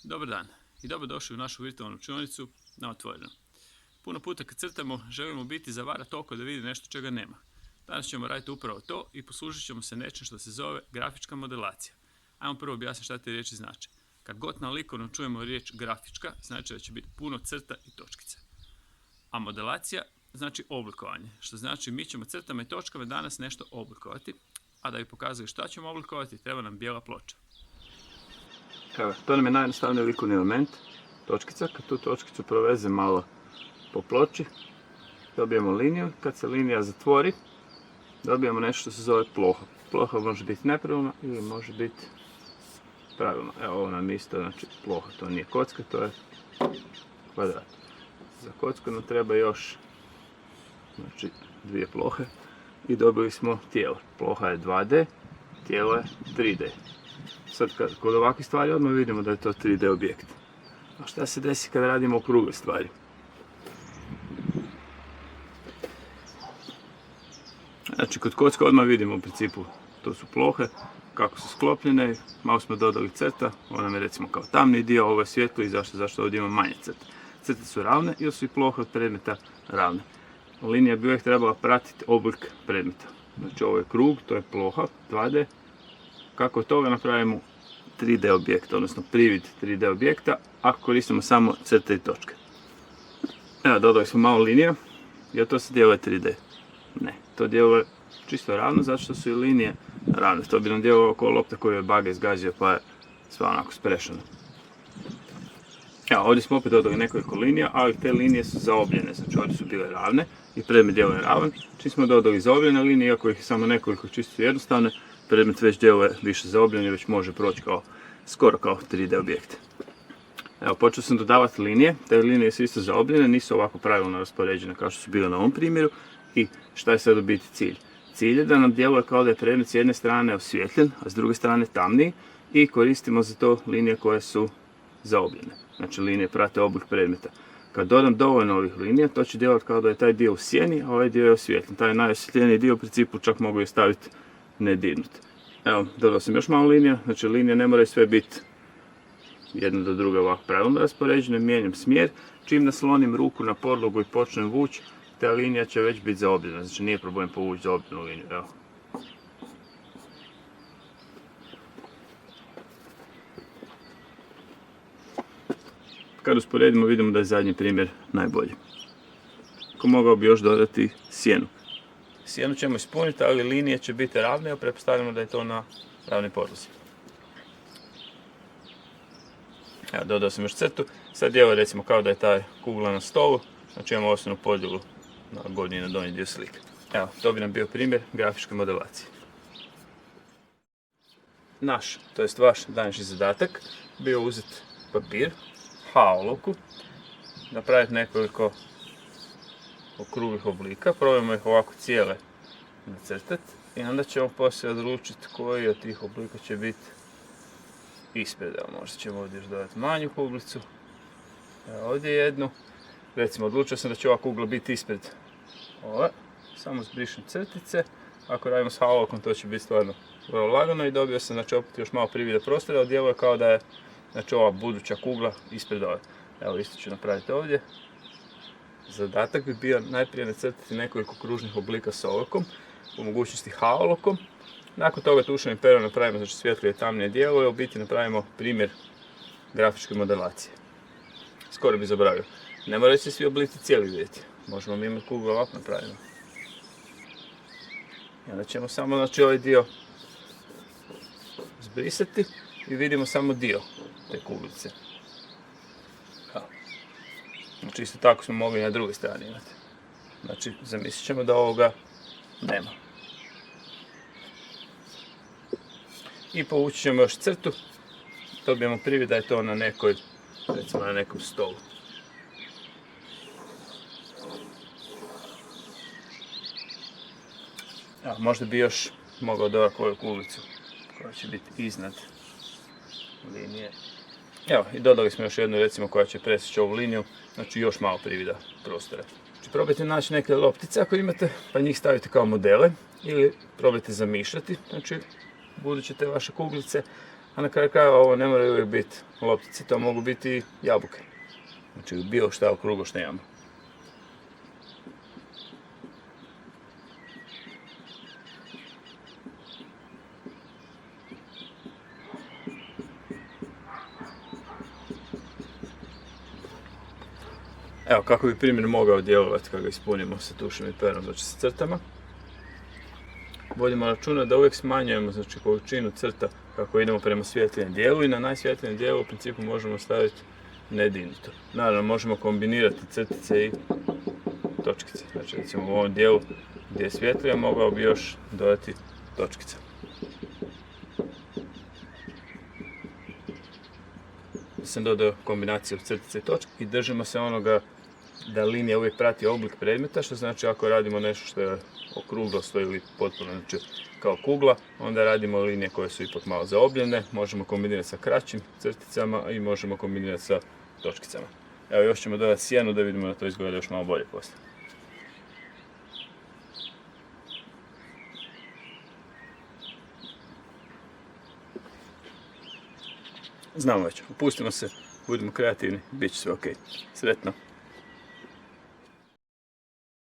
Dobar dan i dobrodošli u našu virtualnu učionicu na otvorenom. Puno puta kad crtamo želimo biti zavarat oko da vidi nešto čega nema. Danas ćemo raditi upravo to i poslužit ćemo se nečim što se zove grafička modelacija. Ajmo prvo objasniti šta te riječi znače. Kad god na likovnom čujemo riječ grafička, znači da će biti puno crta i točkica. A modelacija znači oblikovanje, što znači mi ćemo crtama i točkama danas nešto oblikovati, a da bi pokazali šta ćemo oblikovati treba nam bijela ploča. Evo, to nam je najjednostavniji likovni element, točkica. Kad tu točkicu provezem malo po ploči, dobijemo liniju. Kad se linija zatvori, dobijemo nešto što se zove ploha. Ploha može biti nepravilna ili može biti pravilna. Evo, ovo nam isto, znači ploha, to nije kocka, to je kvadrat. Za kocku nam treba još, znači, dvije plohe i dobili smo tijelo. Ploha je 2D, tijelo je 3D. Sad kod ovakvih stvari odmah vidimo da je to 3D objekt. A šta se desi kada radimo okrugle stvari? Znači kod kocka odmah vidimo u principu to su plohe, kako su sklopljene, malo smo dodali crta, ona nam je recimo kao tamni dio, ovo je svjetlo i zašto ovdje imamo manje crta. Crte su ravne ili su i plohe od predmeta ravne. Linija bi uvijek trebala pratiti oblik predmeta. Znači ovo je krug, to je ploha, 2D. Kako od toga napravimo 3D objekt, odnosno privid 3D objekta, ako koristimo samo crte i točke. Evo, dodali smo malo linija, jer to se djeluje 3D. Ne, to djeluje čisto ravno, zato što su i linije ravne. To bi nam djelovalo kao lopta koju je baga izgazio, pa je sva onako sprešana. Evo, ovdje smo opet dodali nekoliko linija, ali te linije su zaobljene, znači ovdje su bile ravne i predmet djeluje ravan. Čim smo dodali zaobljene linije, iako ih je samo nekoliko čisto jednostavne, predmet već djeluje više zaobljen i već može proći skoro kao 3D objekt. Evo, počeo sam dodavati linije, te linije su isto zaobljene, nisu ovako pravilno raspoređene kao što su bile na ovom primjeru. I šta je sad u biti cilj? Cilj je da nam djeluje kao da je predmet s jedne strane osvjetljen, a s druge strane tamniji i koristimo za to linije koje su zaobljene. Znači linije prate oblik predmeta. Kad dodam dovoljno ovih linija, to će djelovati kao da je taj dio u sjeni, a ovaj dio je osvjetljen. Taj najosvjetljeniji dio u principu čak mogu i staviti nedirnut. Evo, dodao sam još malo linija, znači linije ne moraju sve biti jedna do druge ovako pravilno raspoređene, mijenjam smjer. Čim naslonim ruku na podlogu i počnem vući, ta linija će već biti zaobljena, znači nije problem povući zaobljenu liniju. Evo. Kad usporedimo vidimo da je zadnji primjer najbolji. Ako mogao bi još dodati sjenu. Sjenu ćemo ispuniti, ali linije će biti ravne, a pretpostavljamo da je to na ravnoj podlozi. Evo, dodao sam još crtu. Sad djeluje recimo kao da je taj kugla na stolu, znači imamo osnovnu podjelu na gornji i na donji dio slike. Evo, to bi nam bio primjer grafičke modelacije. Naš, to jest vaš današnji zadatak, bio uzeti papir, H-olovku, napraviti nekoliko okruglih oblika, probajmo ih ovako cijele nacrtati i onda ćemo poslije odlučiti koji od tih oblika će biti ispred. Evo, možda ćemo ovdje još dodati manju kuglicu. Evo, ovdje jednu. Recimo, odlučio sam da će ova kugla biti ispred ove. Samo zbrišem crtice. Ako radimo s H-olovkom, to će biti stvarno vrlo lagano i dobio sam, znači, opet još malo privida prostora, ali djeluje kao da je, znači, ova buduća kugla ispred ove. Evo, isto ću napraviti ovdje. Zadatak bi bio najprije nacrtati nekoliko kružnih oblika s olovkom, po mogućnosti H-olovkom. Nakon toga tušem i perom napravimo, znači, svjetlije i tamnije dijelo i u biti napravimo primjer grafičke modelacije. Skoro bi zaboravio. Ne moraju se svi oblici cijeli vidjeti. Možemo mi imati kuglu ovako napravimo. I onda ćemo samo, znači, ovaj dio zbrisati i vidimo samo dio te kuglice. Znači, isto tako smo mogli na drugoj strani imati. Znači, zamislit ćemo da ovoga nema. I povući ćemo još crtu. Dobijemo privid da je to na nekoj, recimo na nekom stolu. Evo, možda bi još mogao dodati koju kuglicu koja će biti iznad linije. Evo, i dodali smo još jednu, recimo, koja će presjeći ovu liniju, znači još malo privida prostora. Znači, probajte naći neke loptice ako imate, pa njih stavite kao modele, ili probajte zamišljati, znači, buduće te vaše kuglice, A na kraju krajeva ovo ne moraju uvijek biti loptice, to mogu biti i jabuke. Znači bilo šta okruglo što imamo. Evo kako bi primjer mogao djelovati kada ga ispunimo sa tušem i perom, znači sa crtama. Vodimo računa da uvijek smanjujemo znači, količinu crta kako idemo prema svjetlijem dijelu i na najsvjetlijem dijelu u principu možemo staviti nedignuto. Naravno možemo kombinirati crtice i točkice. Znači recimo u ovom dijelu gdje je svjetlije mogao bi još dodati točkice. Sam dodao kombinaciju crtice i točke i držimo se onoga da linija uvijek prati oblik predmeta, što znači ako radimo nešto što je okruglosto ili potpuno znači, kao kugla, onda radimo linije koje su ipak malo zaobljene, možemo kombinirati sa kraćim crticama i možemo kombinirati sa točkicama. Evo još ćemo dodati sjenu da vidimo da to izgleda još malo bolje poslije. Znamo već, opustimo se, budimo kreativni, bit će sve ok. Sretno!